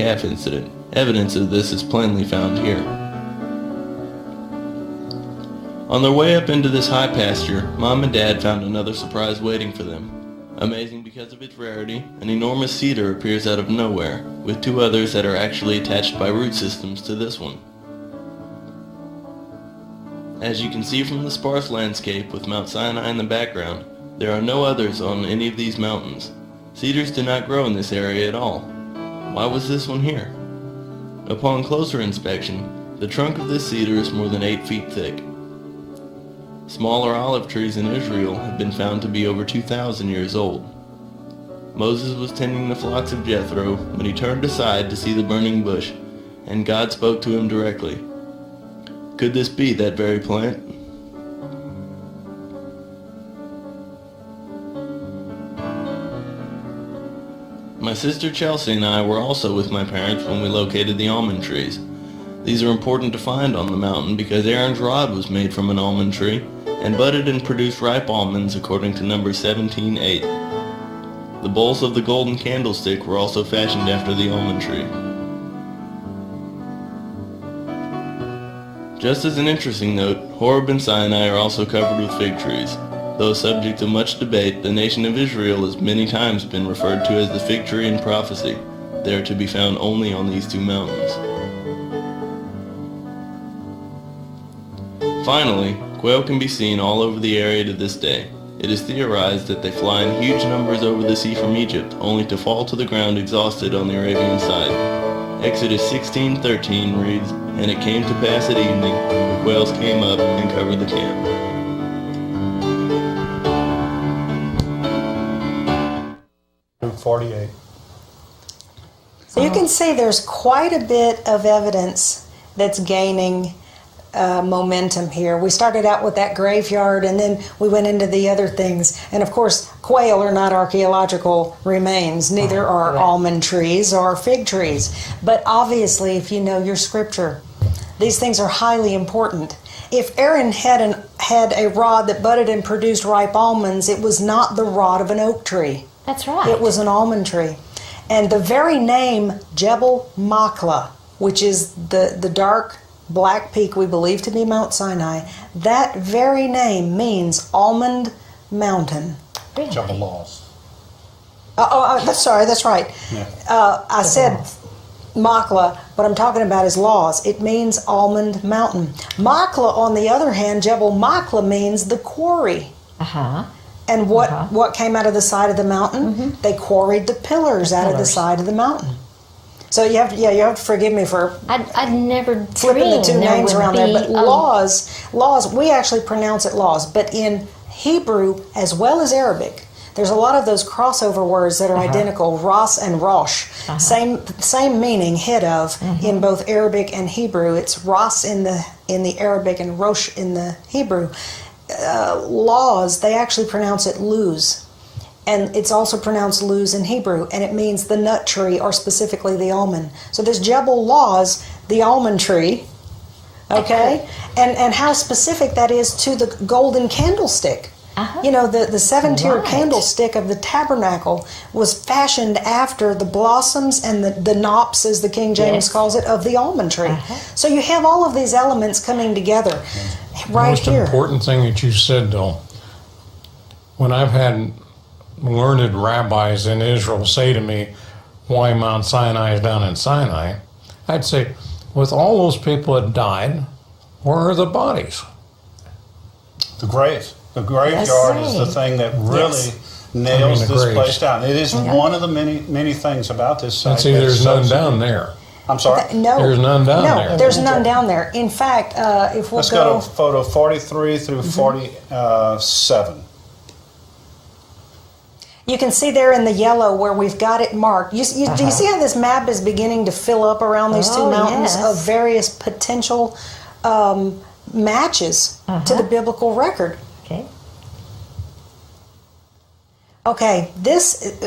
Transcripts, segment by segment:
calf incident. Evidence of this is plainly found here. On their way up into this high pasture, Mom and Dad found another surprise waiting for them. Amazing because of its rarity, an enormous cedar appears out of nowhere, with two others that are actually attached by root systems to this one. As you can see from the sparse landscape with Mount Sinai in the background, there are no others on any of these mountains. Cedars do not grow in this area at all. Why was this one here? Upon closer inspection, the trunk of this cedar is more than 8 feet thick. Smaller olive trees in Israel have been found to be over 2,000 years old. Moses was tending the flocks of Jethro when he turned aside to see the burning bush, and God spoke to him directly. Could this be that very plant? My sister Chelsea and I were also with my parents when we located the almond trees. These are important to find on the mountain because Aaron's rod was made from an almond tree and budded and produced ripe almonds according to Numbers 17:8. The bowls of the golden candlestick were also fashioned after the almond tree. Just as an interesting note, Horeb and Sinai are also covered with fig trees. Though subject to much debate, the nation of Israel has many times been referred to as the fig tree in prophecy. They are to be found only on these two mountains. Finally, quail can be seen all over the area to this day. It is theorized that they fly in huge numbers over the sea from Egypt, only to fall to the ground exhausted on the Arabian side. Exodus 16:13 reads, "And it came to pass at evening, the quails came up and covered the camp." Luke 48. So you can see there's quite a bit of evidence that's gaining momentum here. We started out with that graveyard and then we went into the other things. And of course, quail are not archaeological remains, neither are almond trees or fig trees. But obviously, if you know your scripture, these things are highly important. If Aaron had a rod that budded and produced ripe almonds, it was not the rod of an oak tree. That's right. It was an almond tree. And the very name Jebel Makla, which is the dark black peak we believe to be Mount Sinai, that very name means almond mountain. Really? Jebel Laws. That's right. Yeah. I said Makla, what I'm talking about is laws. It means almond mountain. Makla, on the other hand, Jebel Makla means the quarry. Uh-huh. And what came out of the side of the mountain? Mm-hmm. They quarried the pillars out of the side of the mountain. So you have to forgive me for I'd never flipping the two names around there. But a laws, we actually pronounce it laws. But in Hebrew as well as Arabic, there's a lot of those crossover words that are identical, Ras and Rosh. Same meaning, head of, in both Arabic and Hebrew. It's Ras in the Arabic and Rosh in the Hebrew. Laws, they actually pronounce it luz. And it's also pronounced luz in Hebrew, and it means the nut tree, or specifically the almond. So this Jebel Laws, the almond tree, okay? And how specific that is to the golden candlestick. You know, the seven-tier candlestick of the tabernacle was fashioned after the blossoms and the knops, as the King James calls it, of the almond tree. So you have all of these elements coming together right here. The most important thing that you said, though, when I've had learned rabbis in Israel say to me, why Mount Sinai is down in Sinai, I'd say, with all those people that died, where are the bodies? The grave. The graveyard is the thing that really nails this place down. It is one of the many things about this site. See, there's none down there. I'm sorry? No. There's none down there. No, there's none down there. In fact, if we'll Let's go to photo 43 through 47. You can see there in the yellow where we've got it marked. Do you see how this map is beginning to fill up around these two mountains of various potential matches to the biblical record? Okay. Okay,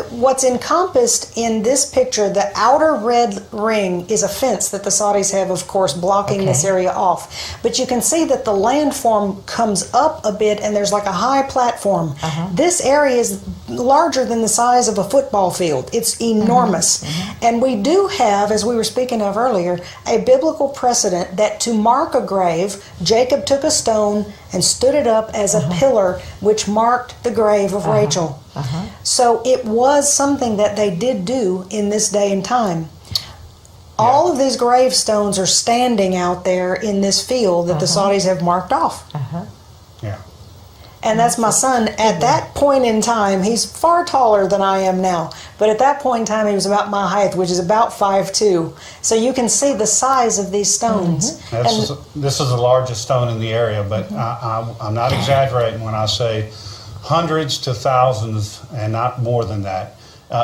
what's encompassed in this picture, the outer red ring is a fence that the Saudis have, of course, blocking this area off. But you can see that the landform comes up a bit and there's like a high platform. This area is larger than the size of a football field. It's enormous. And we do have, as we were speaking of earlier, a biblical precedent that to mark a grave, Jacob took a stone and stood it up as a pillar which marked the grave of Rachel. So it was something that they did do in this day and time. All of these gravestones are standing out there in this field that the Saudis have marked off. Yeah. And that's my son. At that point in time, he's far taller than I am now. But at that point in time, he was about my height, which is about 5'2". So you can see the size of these stones. This is the largest stone in the area, but I'm not exaggerating when I say hundreds to thousands, and not more than that,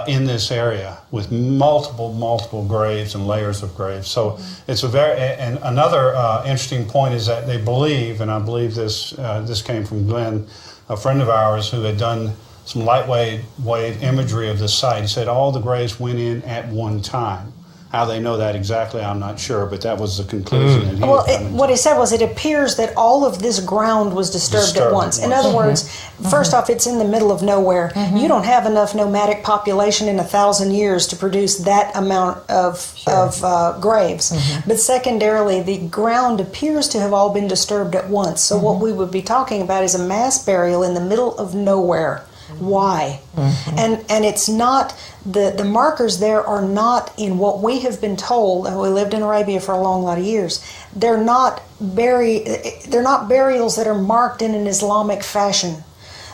in this area with multiple graves and layers of graves. So it's and another interesting point is that they believe, and I believe this came from Glenn, a friend of ours who had done some lightweight imagery of this site. He said all the graves went in at one time. How they know that exactly, I'm not sure, but that was the conclusion. That what he said was it appears that all of this ground was disturbed at once. In other words, first off, it's in the middle of nowhere. You don't have enough nomadic population in 1,000 years to produce that amount of graves. But secondarily, the ground appears to have all been disturbed at once. So what we would be talking about is a mass burial in the middle of nowhere. Why? And it's not, the markers there are not in what we have been told. We lived in Arabia for a long lot of years. They're not burials that are marked in an Islamic fashion.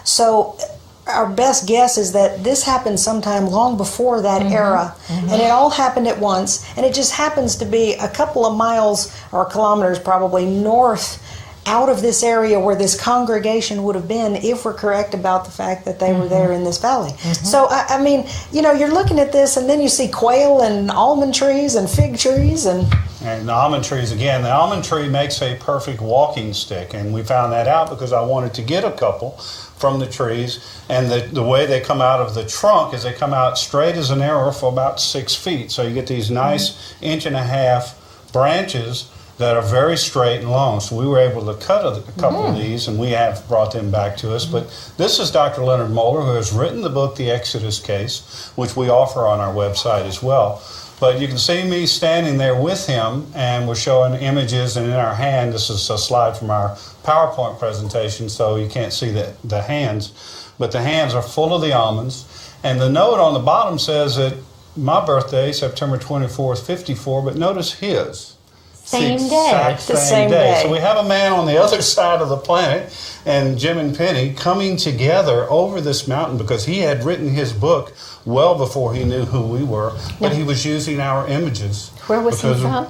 So our best guess is that this happened sometime long before that era, and it all happened at once, and it just happens to be a couple of miles or kilometers probably north out of this area where this congregation would have been, if we're correct about the fact that they were there in this valley. So, I mean, you're looking at this and then you see quail and almond trees and fig trees and the almond trees again. The almond tree makes a perfect walking stick, and we found that out because I wanted to get a couple from the trees, and the way they come out of the trunk is they come out straight as an arrow for about 6 feet. So you get these nice 1.5-inch branches that are very straight and long. So we were able to cut a couple of these, and we have brought them back to us. But this is Dr. Leonard Moeller, who has written the book, The Exodus Case, which we offer on our website as well. But you can see me standing there with him, and we're showing images, and in our hand, this is a slide from our PowerPoint presentation, so you can't see the hands. But the hands are full of the almonds. And the note on the bottom says that my birthday, September 24th, 54, but notice his. Same The same day. So we have a man on the other side of the planet, and Jim and Penny coming together over this mountain because he had written his book well before he knew who we were, but he was using our images. Where was he from?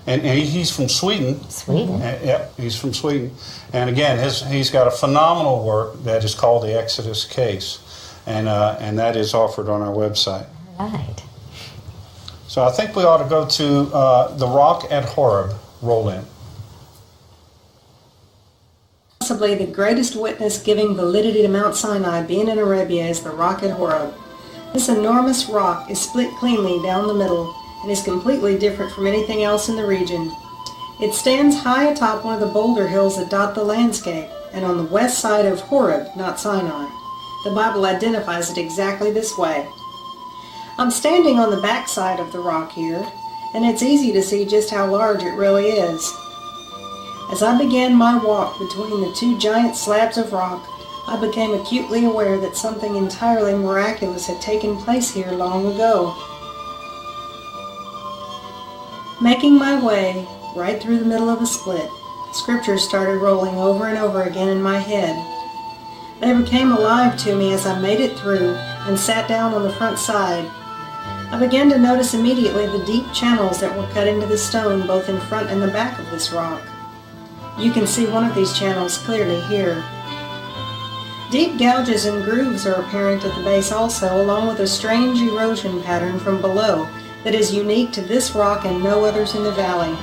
And he's from Sweden. Sweden? Yep, he's from Sweden. And again, he's got a phenomenal work that is called The Exodus Case, and that is offered on our website. Right. So I think we ought to go to the rock at Horeb. Roll in. Possibly the greatest witness giving validity to Mount Sinai being in Arabia is the rock at Horeb. This enormous rock is split cleanly down the middle and is completely different from anything else in the region. It stands high atop one of the boulder hills that dot the landscape, and on the west side of Horeb, not Sinai. The Bible identifies it exactly this way. I'm standing on the back side of the rock here, and it's easy to see just how large it really is. As I began my walk between the two giant slabs of rock, I became acutely aware that something entirely miraculous had taken place here long ago. Making my way right through the middle of the split, scriptures started rolling over and over again in my head. They became alive to me as I made it through and sat down on the front side. I began to notice immediately the deep channels that were cut into the stone both in front and the back of this rock. You can see one of these channels clearly here. Deep gouges and grooves are apparent at the base also, along with a strange erosion pattern from below that is unique to this rock and no others in the valley.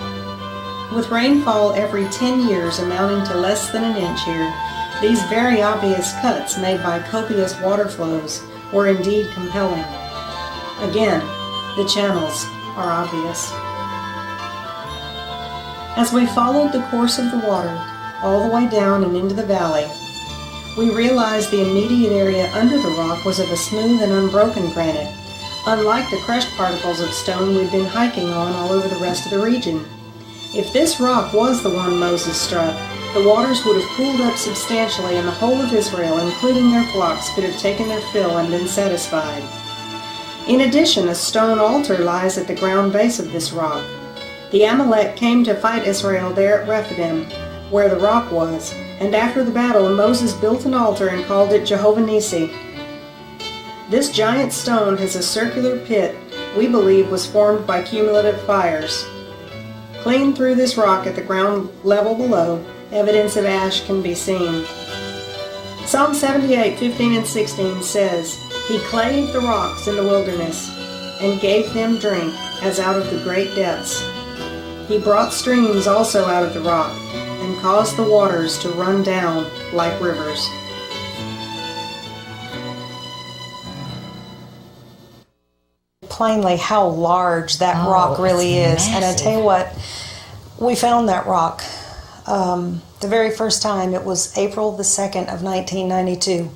With rainfall every 10 years amounting to less than an inch here, these very obvious cuts made by copious water flows were indeed compelling. Again, the channels are obvious. As we followed the course of the water all the way down and into the valley, we realized the immediate area under the rock was of a smooth and unbroken granite, unlike the crushed particles of stone we'd been hiking on all over the rest of the region. If this rock was the one Moses struck, the waters would have cooled up substantially, and the whole of Israel, including their flocks, could have taken their fill and been satisfied. In addition, a stone altar lies at the ground base of this rock. The Amalek came to fight Israel there at Rephidim, where the rock was, and after the battle Moses built an altar and called it Jehovah Nissi. This giant stone has a circular pit we believe was formed by cumulative fires. Clean through this rock at the ground level below, evidence of ash can be seen. Psalm 78:15 and 16 says, "He clave the rocks in the wilderness, and gave them drink as out of the great depths. He brought streams also out of the rock, and caused the waters to run down like rivers." Plainly how large that rock really is. Massive. And I tell you what, we found that rock the very first time. It was April the 2nd of 1992.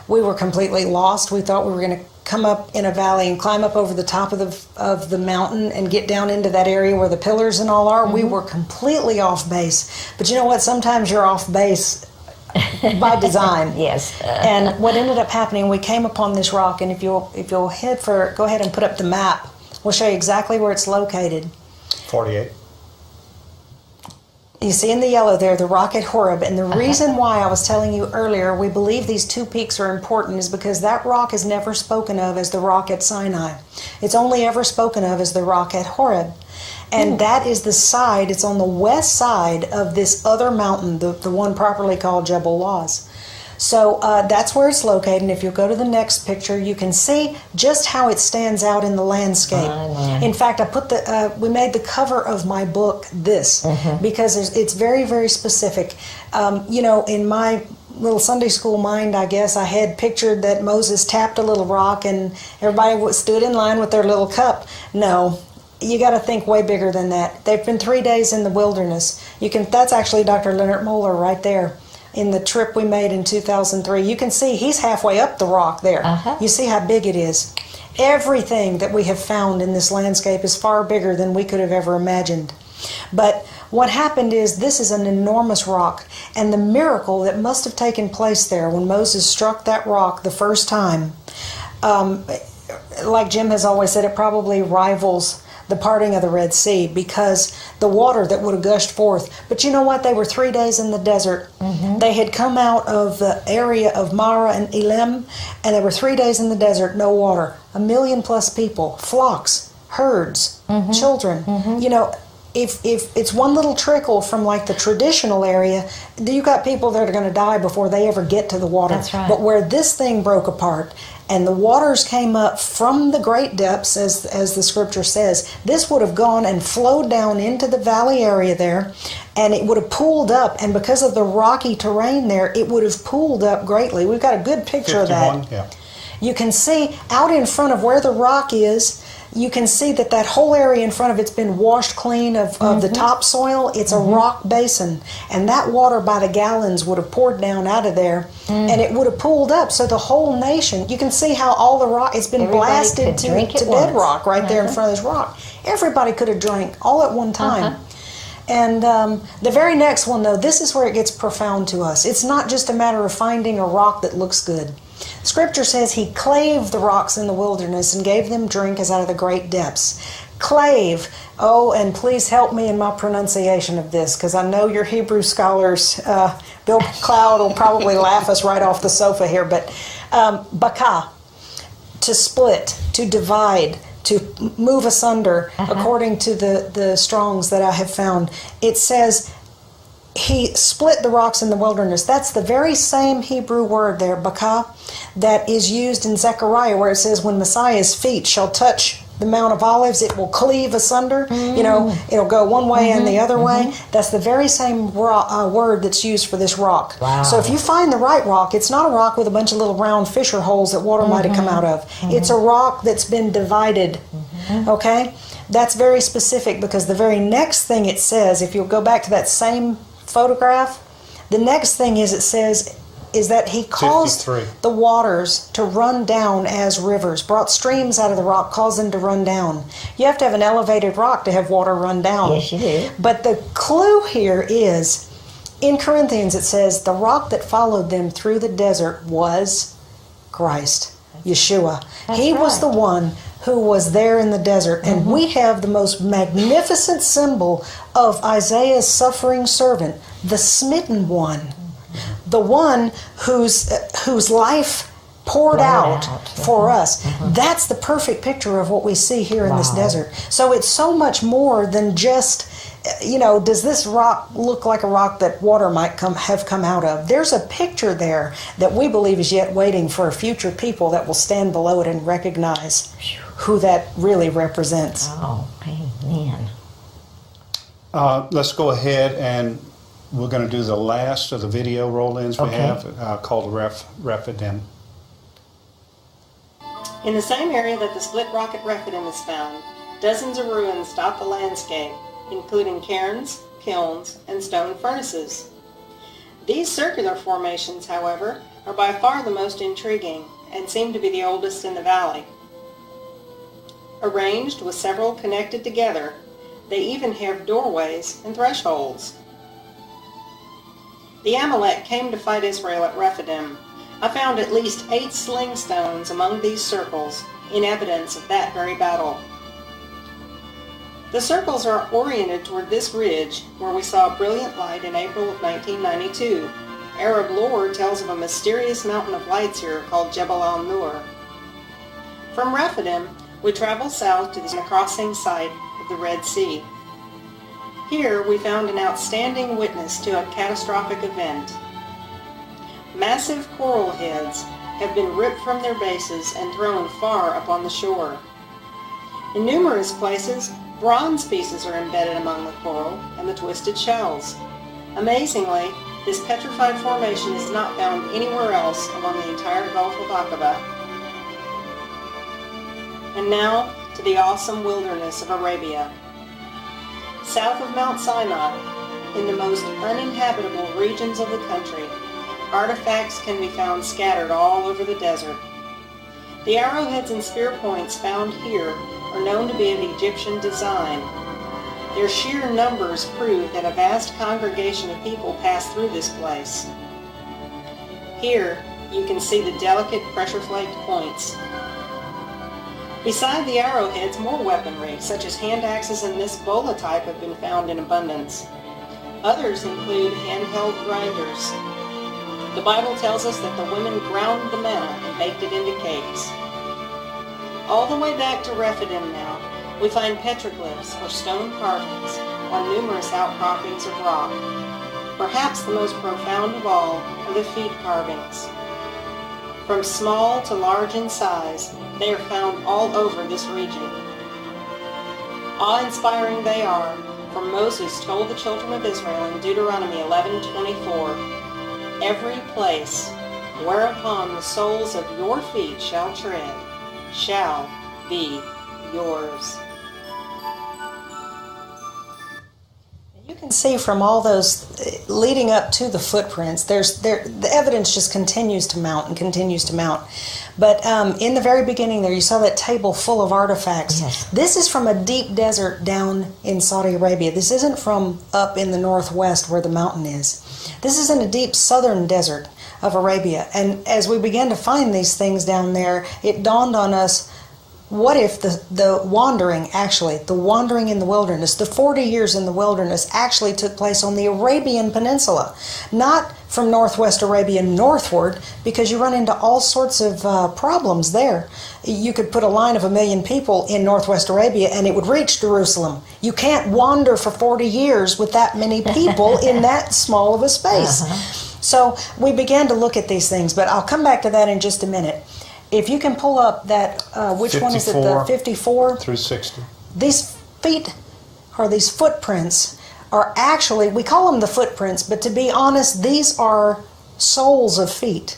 We were completely lost. We thought we were going to come up in a valley and climb up over the top of the mountain and get down into that area where the pillars and all are. We were completely off base. But you know what? Sometimes you're off base by design. Yes. And what ended up happening, we came upon this rock, and if you'll go ahead and put up the map, we'll show you exactly where it's located. 48. You see in the yellow there, the rock at Horeb. And the reason why I was telling you earlier, we believe these two peaks are important, is because that rock is never spoken of as the rock at Sinai. It's only ever spoken of as the rock at Horeb. And that is the side, it's on the west side of this other mountain, the one properly called Jebel Lawz. So that's where it's located. And if you go to the next picture, you can see just how it stands out in the landscape. In fact, I put we made the cover of my book this, because it's very, very specific. In my little Sunday school mind, I guess, I had pictured that Moses tapped a little rock and everybody stood in line with their little cup. No. You got to think way bigger than that. They've been 3 days in the wilderness. That's actually Dr. Leonard Moeller right there in the trip we made in 2003. You can see he's halfway up the rock there. You see how big it is. Everything that we have found in this landscape is far bigger than we could have ever imagined. But what happened is, this is an enormous rock, and the miracle that must have taken place there when Moses struck that rock the first time, like Jim has always said, it probably rivals the parting of the Red Sea, because the water that would have gushed forth. But you know what? They were 3 days in the desert. They had come out of the area of Mara and Elim, and they were 3 days in the desert, no water. 1 million plus people, flocks, herds, children. If it's one little trickle from like the traditional area, you got people that are going to die before they ever get to the water. That's right. But where this thing broke apart and the waters came up from the great depths, as the scripture says, this would have gone and flowed down into the valley area there, and it would have pooled up, and because of the rocky terrain there, it would have pooled up greatly. We've got a good picture 51, of that. yeah. You can see out in front of where the rock is, you can see that whole area in front of it's been washed clean of the topsoil. It's a rock basin, and that water by the gallons would have poured down out of there, and it would have pooled up. So the whole nation, you can see how all the rock, it's been blasted to bedrock right there in front of this rock. Everybody could have drank all at one time. And the very next one, though, this is where it gets profound to us. It's not just a matter of finding a rock that looks good. Scripture says he clave the rocks in the wilderness and gave them drink as out of the great depths. Clave. Oh, and please help me in my pronunciation of this, because I know your Hebrew scholars, Bill Cloud will probably laugh us right off the sofa here, but baka, to split, to divide, to move asunder, according to the Strongs that I have found. It says he split the rocks in the wilderness. That's the very same Hebrew word there, baka, that is used in Zechariah, where it says when Messiah's feet shall touch the Mount of Olives, it will cleave asunder. You know, it'll go one way and the other way. That's the very same word that's used for this rock. Wow. So if you find the right rock, it's not a rock with a bunch of little round fissure holes that water might have come out of. It's a rock that's been divided. Okay? That's very specific, because the very next thing it says, if you'll go back to that same photograph, the next thing it says is that he caused 53. the waters to run down as rivers, brought streams out of the rock, caused them to run down. You have to have an elevated rock to have water run down. Yes, you do. But the clue here is, in Corinthians it says, the rock that followed them through the desert was Christ, Yeshua. He was the one who was there in the desert. And we have the most magnificent symbol of Isaiah's suffering servant, the smitten one. The one whose life poured out for us. That's the perfect picture of what we see here in this desert. So it's so much more than just, does this rock look like a rock that water might have come out of? There's a picture there that we believe is yet waiting for a future people that will stand below it and recognize who that really represents. Oh, amen. Let's go ahead, and we're going to do the last of the video roll-ins we have called Rephidim. In the same area that the split rock at Rephidim is found, dozens of ruins dot the landscape, including cairns, kilns, and stone furnaces. These circular formations, however, are by far the most intriguing and seem to be the oldest in the valley. Arranged with several connected together, they even have doorways and thresholds. The Amalek came to fight Israel at Rephidim. I found at least 8 sling stones among these circles in evidence of that very battle. The circles are oriented toward this ridge where we saw a brilliant light in April of 1992. Arab lore tells of a mysterious mountain of lights here called Jebel al-Nur. From Rephidim, we travel south to the crossing site of the Red Sea. Here we found an outstanding witness to a catastrophic event. Massive coral heads have been ripped from their bases and thrown far up on the shore. In numerous places, bronze pieces are embedded among the coral and the twisted shells. Amazingly, this petrified formation is not found anywhere else along the entire Gulf of Aqaba. And now to the awesome wilderness of Arabia. South of Mount Sinai, in the most uninhabitable regions of the country, artifacts can be found scattered all over the desert. The arrowheads and spear points found here are known to be of Egyptian design. Their sheer numbers prove that a vast congregation of people passed through this place. Here, you can see the delicate pressure-flaked points. Beside the arrowheads, more weaponry, such as hand axes and this bola type, have been found in abundance. Others include handheld grinders. The Bible tells us that the women ground the manna and baked it into cakes. All the way back to Rephidim now, we find petroglyphs or stone carvings on numerous outcroppings of rock. Perhaps the most profound of all are the feet carvings. From small to large in size, they are found all over this region. Awe-inspiring they are, for Moses told the children of Israel in Deuteronomy 11:24, "Every place whereupon the soles of your feet shall tread shall be yours." You can see from all those leading up to the footprints, the evidence just continues to mount and continues to mount. But in the very beginning there, you saw that table full of artifacts. Yes. This is from a deep desert down in Saudi Arabia. This isn't from up in the northwest where the mountain is. This is in a deep southern desert of Arabia. And as we began to find these things down there, it dawned on us, what if the wandering in the wilderness, the 40 years in the wilderness actually took place on the Arabian Peninsula, not from northwest Arabia northward, because you run into all sorts of problems there. You could put a line of 1 million people in northwest Arabia and it would reach Jerusalem. You can't wander for 40 years with that many people in that small of a space. So we began to look at these things, but I'll come back to that in just a minute. If you can pull up that, which one is it? The 54 through 60. These feet, or these footprints, are actually, we call them the footprints, but to be honest, these are soles of feet.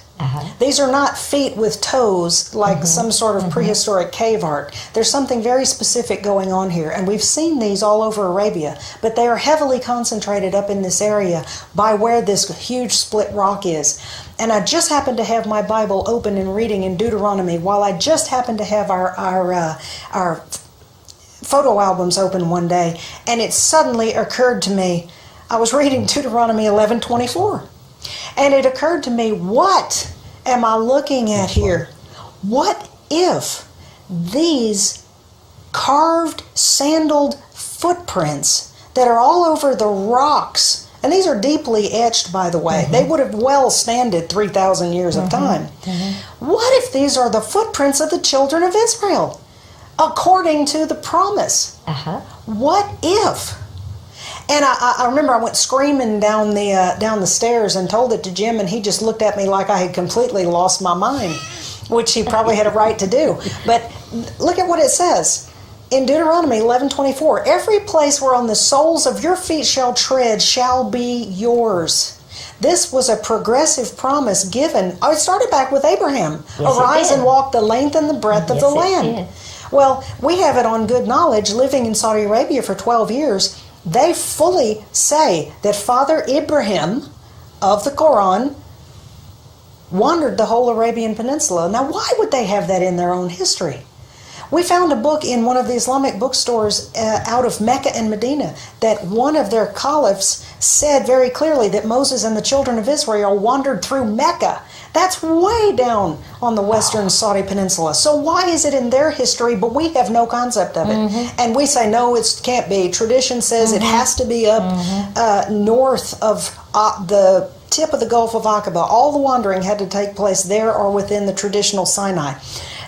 These are not feet with toes like some sort of prehistoric cave art. There's something very specific going on here, and we've seen these all over Arabia, but they are heavily concentrated up in this area by where this huge split rock is. And I just happened to have my Bible open and reading in Deuteronomy while I just happened to have our photo albums open one day, and it suddenly occurred to me, I was reading Deuteronomy 11:24. And it occurred to me, what am I looking at here? What if these carved, sandaled footprints that are all over the rocks, and these are deeply etched, by the way, they would have well standed 3,000 years of time. What if these are the footprints of the children of Israel, according to the promise? What if? And I remember I went screaming down the stairs and told it to Jim, and he just looked at me like I had completely lost my mind, which he probably had a right to do. But look at what it says in Deuteronomy 11:24. Every place whereon the soles of your feet shall tread shall be yours. This was a progressive promise given. It started back with Abraham. Yes, Arise and walk the length and the breadth of the land. Did. Well, we have it on good knowledge, living in Saudi Arabia for 12 years. They fully say that Father Ibrahim of the Quran wandered the whole Arabian Peninsula. Now, why would they have that in their own history? We found a book in one of the Islamic bookstores out of Mecca and Medina that one of their caliphs said very clearly that Moses and the children of Israel wandered through Mecca. That's way down on the western Saudi peninsula. So why is it in their history, but we have no concept of it? And we say, no, it can't be. Tradition says it has to be up north of the tip of the Gulf of Aqaba. All the wandering had to take place there or within the traditional Sinai.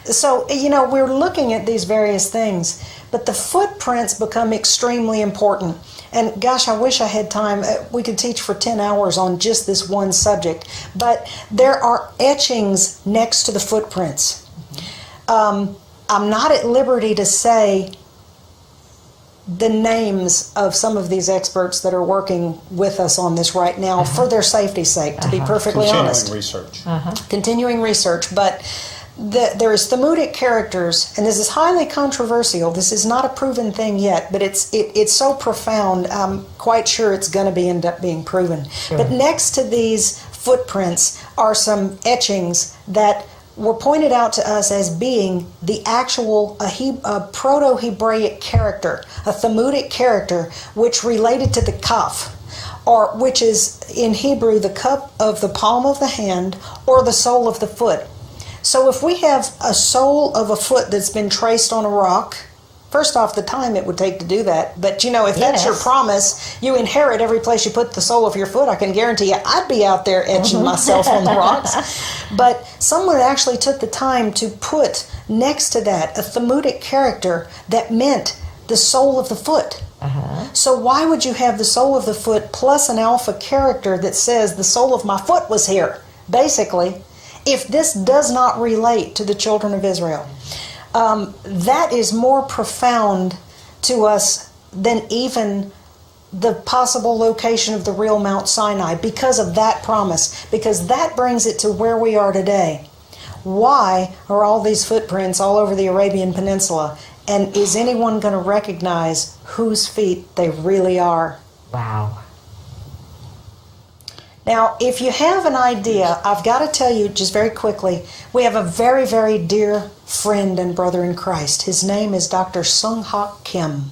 So, we're looking at these various things, but the footprints become extremely important. And gosh, I wish I had time. We could teach for 10 hours on just this one subject. But there are etchings next to the footprints. I'm not at liberty to say the names of some of these experts that are working with us on this right now for their safety's sake, to be perfectly honest. Continuing research. But there is thematic characters, and this is highly controversial. This is not a proven thing yet, but it's so profound. I'm quite sure it's going to end up being proven. Sure. But next to these footprints are some etchings that were pointed out to us as being the actual Proto-Hebraic character, a thematic character which related to the kaf, or which is in Hebrew the cup of the palm of the hand or the sole of the foot. So if we have a sole of a foot that's been traced on a rock, first off, the time it would take to do that, but if that's your promise, you inherit every place you put the sole of your foot. I can guarantee you I'd be out there etching myself on the rocks. But someone actually took the time to put next to that a thematic character that meant the sole of the foot. So why would you have the sole of the foot plus an alpha character that says the sole of my foot was here, basically, if this does not relate to the children of Israel? That is more profound to us than even the possible location of the real Mount Sinai, because of that promise, because that brings it to where we are today. Why are all these footprints all over the Arabian Peninsula? And is anyone going to recognize whose feet they really are? Wow. Now, if you have an idea, I've got to tell you just very quickly, we have a very, very dear friend and brother in Christ. His name is Dr. Sung Hak Kim.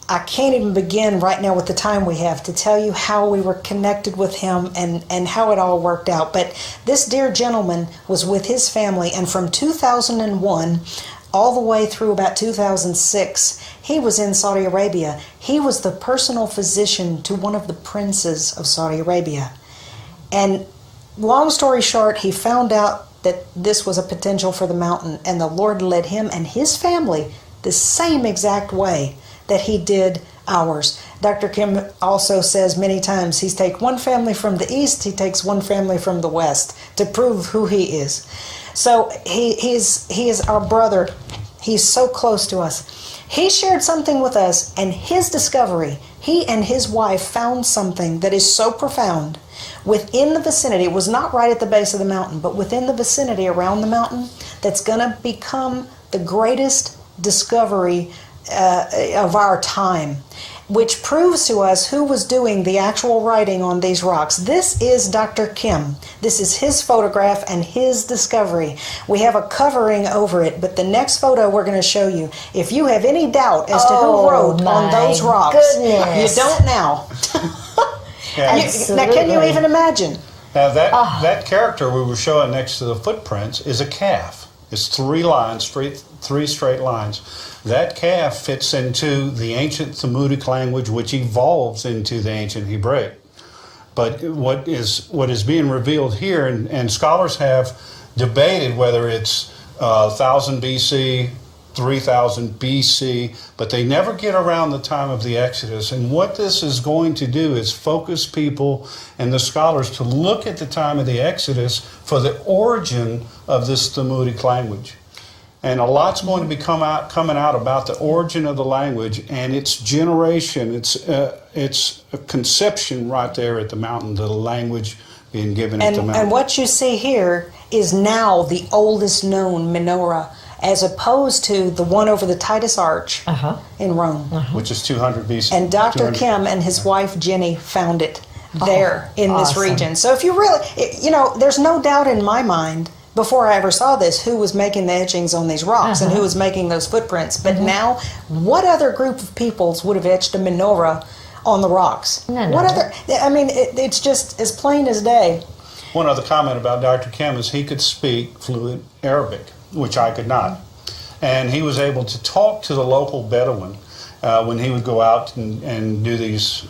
I can't even begin right now with the time we have to tell you how we were connected with him and how it all worked out. But this dear gentleman was with his family, and from 2001 all the way through about 2006, he was in Saudi Arabia. He was the personal physician to one of the princes of Saudi Arabia. And long story short, he found out that this was a potential for the mountain, and the Lord led him and his family the same exact way that he did ours. Dr. Kim also says many times he's take one family from the east, he takes one family from the west to prove who he is. So he is our brother. He's so close to us. He shared something with us, and his discovery, he and his wife found something that is so profound within the vicinity. It was not right at the base of the mountain, but within the vicinity around the mountain, that's going to become the greatest discovery of our time, which proves to us who was doing the actual writing on these rocks. This is Dr. Kim. This is his photograph and his discovery. We have a covering over it, but the next photo we're going to show you, if you have any doubt as to who wrote on those rocks, goodness. you don't now. Yeah. Now, can you even imagine? Now that character we were showing next to the footprints is a calf. It's 3 lines, three straight lines. That calf fits into the ancient Thammudic language, which evolves into the ancient Hebraic. But what is being revealed here, and scholars have debated whether it's 1000 BC, 3000 BC, but they never get around the time of the Exodus. And what this is going to do is focus people and the scholars to look at the time of the Exodus for the origin of this Thammudic language. And a lot's going to be coming out about the origin of the language and its generation. It's a conception right there at the mountain, the language being given at the mountain. And what you see here is now the oldest known menorah, as opposed to the one over the Titus Arch in Rome. Which is 200 BC. And Dr. Kim and his wife Jenny found it there in this region. So if you really, there's no doubt in my mind, before I ever saw this, who was making the etchings on these rocks and who was making those footprints. But now, what other group of peoples would have etched a menorah on the rocks? What other? I mean, it's just as plain as day. One other comment about Dr. Kim is he could speak fluent Arabic, which I could not. And he was able to talk to the local Bedouin when he would go out and do these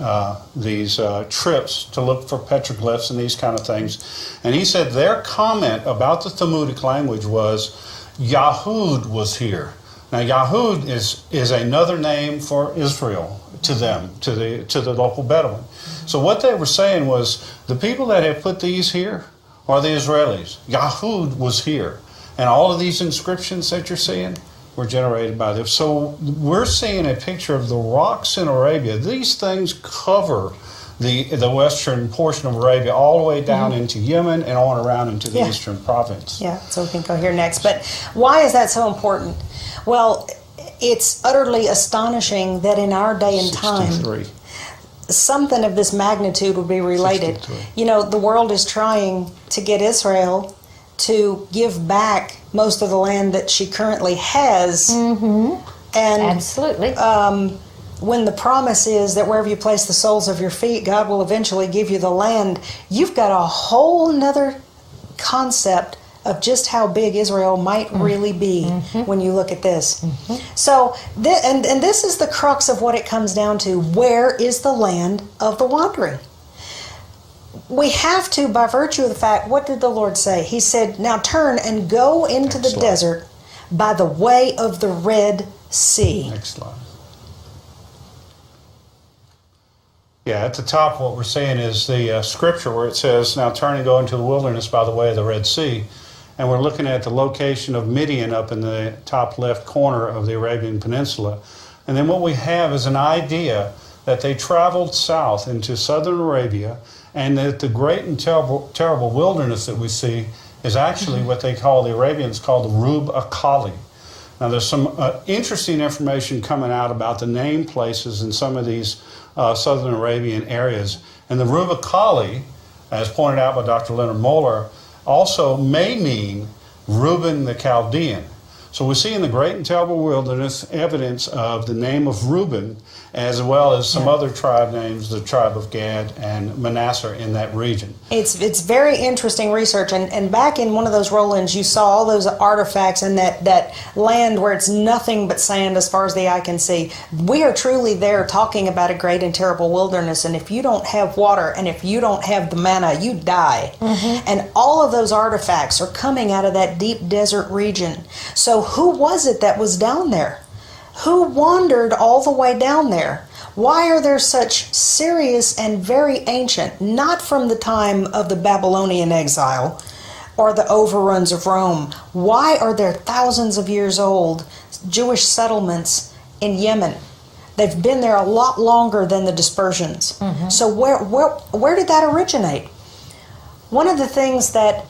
trips to look for petroglyphs and these kind of things. And he said their comment about the Thammudic language was, Yahud was here. Now Yahud is another name for Israel to them, to the local Bedouin. So what they were saying was, the people that have put these here are the Israelis. Yahud was here. And all of these inscriptions that you're seeing were generated by them. So we're seeing a picture of the rocks in Arabia. These things cover the western portion of Arabia all the way down into Yemen and on around into the eastern province. Yeah, so we can go here next. But why is that so important? Well, it's utterly astonishing that in our day and time, 63. something of this magnitude would be related. 63. The world is trying to get Israel to give back most of the land that she currently has. And Absolutely. When the promise is that wherever you place the soles of your feet, God will eventually give you the land, you've got a whole nother concept of just how big Israel might really be when you look at this. So, and this is the crux of what it comes down to. Where is the land of the wandering? We have to, by virtue of the fact, what did the Lord say? He said, now turn and go into the desert by the way of the Red Sea. Next slide. Yeah, at the top what we're seeing is the scripture where it says, now turn and go into the wilderness by the way of the Red Sea. And we're looking at the location of Midian up in the top left corner of the Arabian Peninsula. And then what we have is an idea that they traveled south into southern Arabia, and that the great and terrible wilderness that we see is actually what they call, the Arabians call the Rub Akali. Now there's some interesting information coming out about the name places in some of these southern Arabian areas. And the Rub Akali, as pointed out by Dr. Leonard Moeller, also may mean Reuben the Chaldean. So we see in the great and terrible wilderness evidence of the name of Reuben, as well as some other tribe names, the tribe of Gad and Manasseh in that region. It's very interesting research, and back in one of those roll-ins you saw all those artifacts in that land where it's nothing but sand as far as the eye can see. We are truly there talking about a great and terrible wilderness, and if you don't have water and if you don't have the manna, you die. And all of those artifacts are coming out of that deep desert region. So who was it that was down there? Who wandered all the way down there? Why are there such serious and very ancient, not from the time of the Babylonian exile, or the overruns of Rome? Why are there thousands of years old Jewish settlements in Yemen? They've been there a lot longer than the dispersions. So where did that originate? One of the things that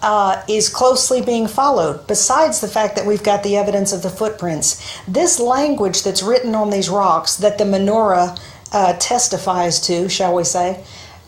is closely being followed, besides the fact that we've got the evidence of the footprints, this language that's written on these rocks that the menorah testifies to, shall we say,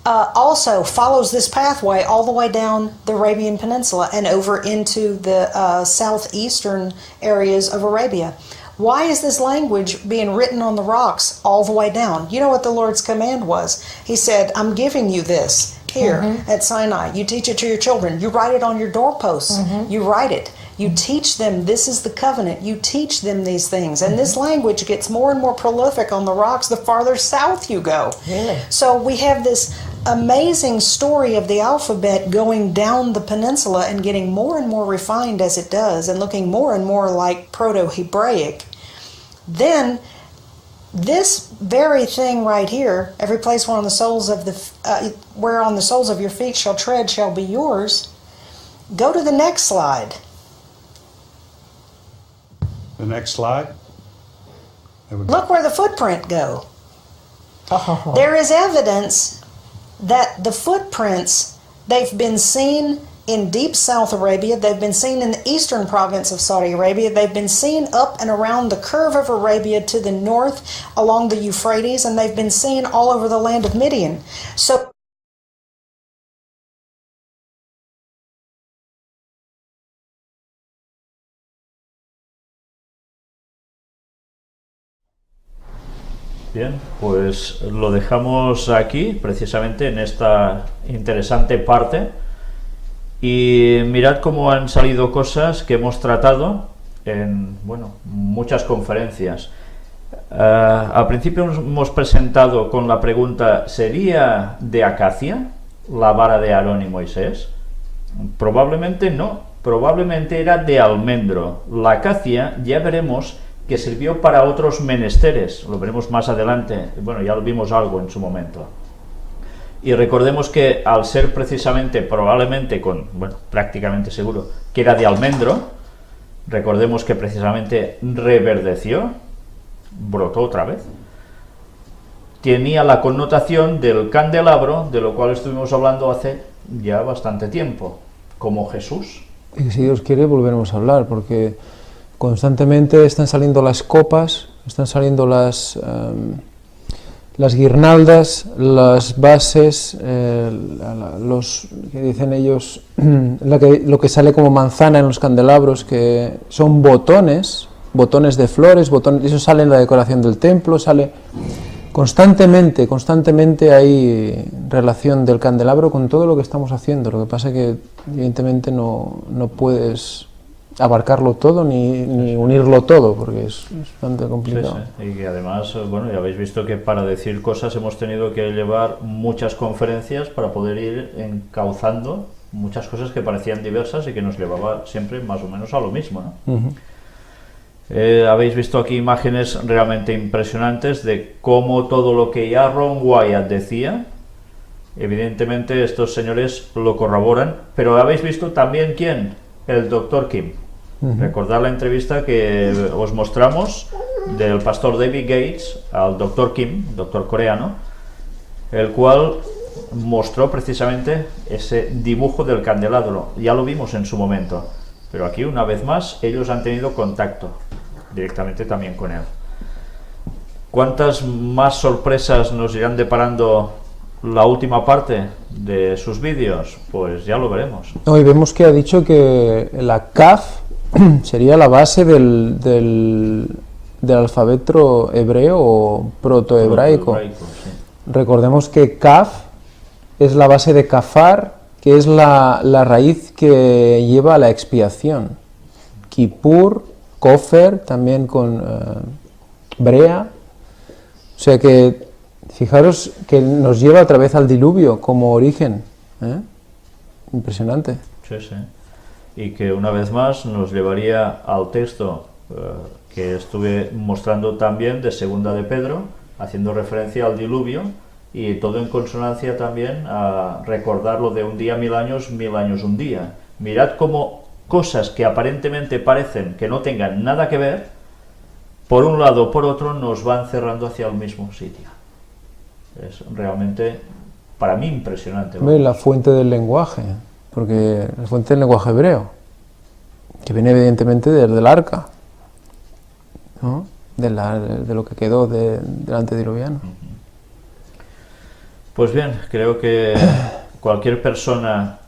also follows this pathway all the way down the Arabian Peninsula and over into the southeastern areas of Arabia. Why is this language being written on the rocks all the way down? You know what the Lord's command was? He said, I'm giving you this here at Sinai. You teach it to your children. You write it on your doorposts. You write it. You teach them this is the covenant. You teach them these things. And this language gets more and more prolific on the rocks the farther south you go. Really? So we have this amazing story of the alphabet going down the peninsula and getting more and more refined as it does and looking more and more like Proto-Hebraic. Then this very thing right here, every place where on the soles of your feet shall tread shall be yours. Go to the next slide. The next slide. There we go. Look where the footprint go. Oh. There is evidence that the footprints, they've been seen in deep South Arabia, they've been seen in the eastern province of Saudi Arabia, they've been seen up and around the curve of Arabia to the north along the Euphrates, and they've been seen all over the land of Midian. So Bien, pues lo dejamos aquí, precisamente en esta interesante parte. Y mirad cómo han salido cosas que hemos tratado en, bueno, muchas conferencias. Al principio hemos presentado con la pregunta, ¿sería de acacia la vara de Aarón y Moisés? Probablemente no, probablemente era de almendro. La acacia ya veremos que sirvió para otros menesteres, lo veremos más adelante, bueno, ya lo vimos algo en su momento. Y recordemos que al ser precisamente, probablemente bueno, prácticamente seguro, que era de almendro, recordemos que precisamente reverdeció, brotó otra vez, tenía la connotación del candelabro, de lo cual estuvimos hablando hace ya bastante tiempo, como Jesús. Y si Dios quiere volveremos a hablar, porque constantemente están saliendo las copas, están saliendo las guirnaldas, las bases, los que dicen ellos, lo que sale como manzana en los candelabros, que son botones de flores, eso sale en la decoración del templo, sale constantemente hay relación del candelabro con todo lo que estamos haciendo. Lo que pasa es que evidentemente no puedes abarcarlo todo ni unirlo todo, porque es bastante complicado. Sí, sí. Y que además, bueno, ya habéis visto que para decir cosas hemos tenido que llevar muchas conferencias para poder ir encauzando muchas cosas que parecían diversas y que nos llevaba siempre más o menos a lo mismo, ¿no? Habéis visto aquí imágenes realmente impresionantes de cómo todo lo que ya Ron Wyatt decía, evidentemente estos señores lo corroboran, pero habéis visto también quién, el Dr. Kim. Recordad la entrevista que os mostramos del pastor David Gates al Dr. Kim, doctor coreano, el cual mostró precisamente ese dibujo del candelabro. Ya lo vimos en su momento, pero aquí una vez más ellos han tenido contacto directamente también con él. ¿Cuántas más sorpresas nos irán deparando la última parte de sus vídeos? Pues ya lo veremos. Hoy vemos que ha dicho que la CAF sería la base del alfabeto hebreo o protohebraico. Sí. Recordemos que CAF es la base de kafar, que es la raíz que lleva a la expiación. Kippur, Kofer, también con brea. O sea que, fijaros que nos lleva otra vez al diluvio como origen. Impresionante. Sí, sí. Y que una vez más nos llevaría al texto que estuve mostrando también de Segunda de Pedro, haciendo referencia al diluvio, y todo en consonancia también a recordar lo de un día 1000 años un día. Mirad cómo cosas que aparentemente parecen que no tengan nada que ver, por un lado o por otro nos van cerrando hacia el mismo sitio. Es realmente, para mí, impresionante. Ve la fuente del lenguaje, porque la fuente del lenguaje hebreo, que viene evidentemente desde el arca, ¿no? De lo que quedó del antediluviano. Pues bien, creo que cualquier persona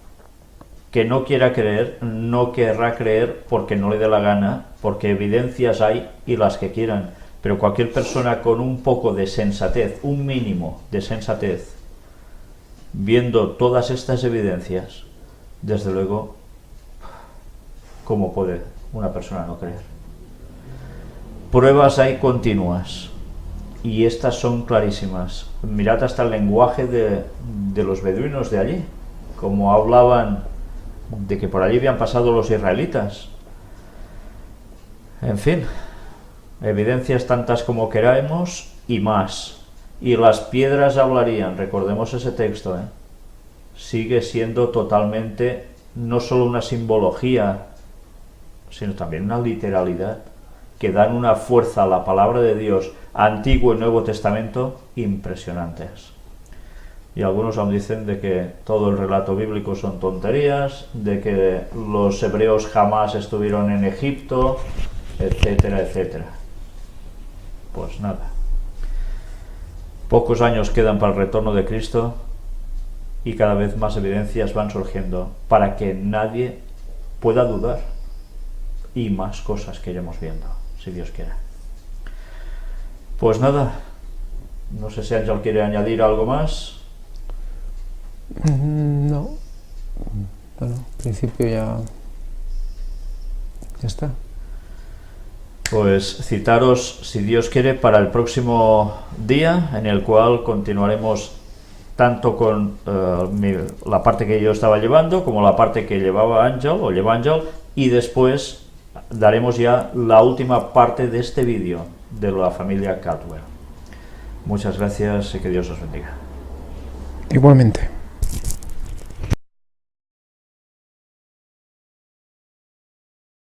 que no quiera creer, no querrá creer porque no le dé la gana, porque evidencias hay y las que quieran, pero cualquier persona con un poco de sensatez, un mínimo de sensatez, viendo todas estas evidencias, desde luego, ¿cómo puede una persona no creer? Pruebas hay continuas, y estas son clarísimas. Mirad hasta el lenguaje de los beduinos de allí, como hablaban de que por allí habían pasado los israelitas. En fin, evidencias tantas como queramos y más. Y las piedras hablarían, recordemos ese texto, sigue siendo totalmente no solo una simbología, sino también una literalidad, que dan una fuerza a la palabra de Dios, Antiguo y Nuevo Testamento, impresionantes. Y algunos aún dicen de que todo el relato bíblico son tonterías, de que los hebreos jamás estuvieron en Egipto, etcétera, etcétera. Pues nada. Pocos años quedan para el retorno de Cristo y cada vez más evidencias van surgiendo para que nadie pueda dudar, y más cosas que iremos viendo, si Dios quiere. Pues nada, no sé si Ángel quiere añadir algo más. No. Bueno, en principio ya está. Pues citaros, si Dios quiere, para el próximo día, en el cual continuaremos tanto con la parte que yo estaba llevando, como la parte que llevaba Ángel, o lleva Ángel, y después daremos ya la última parte de este vídeo de la familia Caldwell. Muchas gracias y que Dios os bendiga. Igualmente.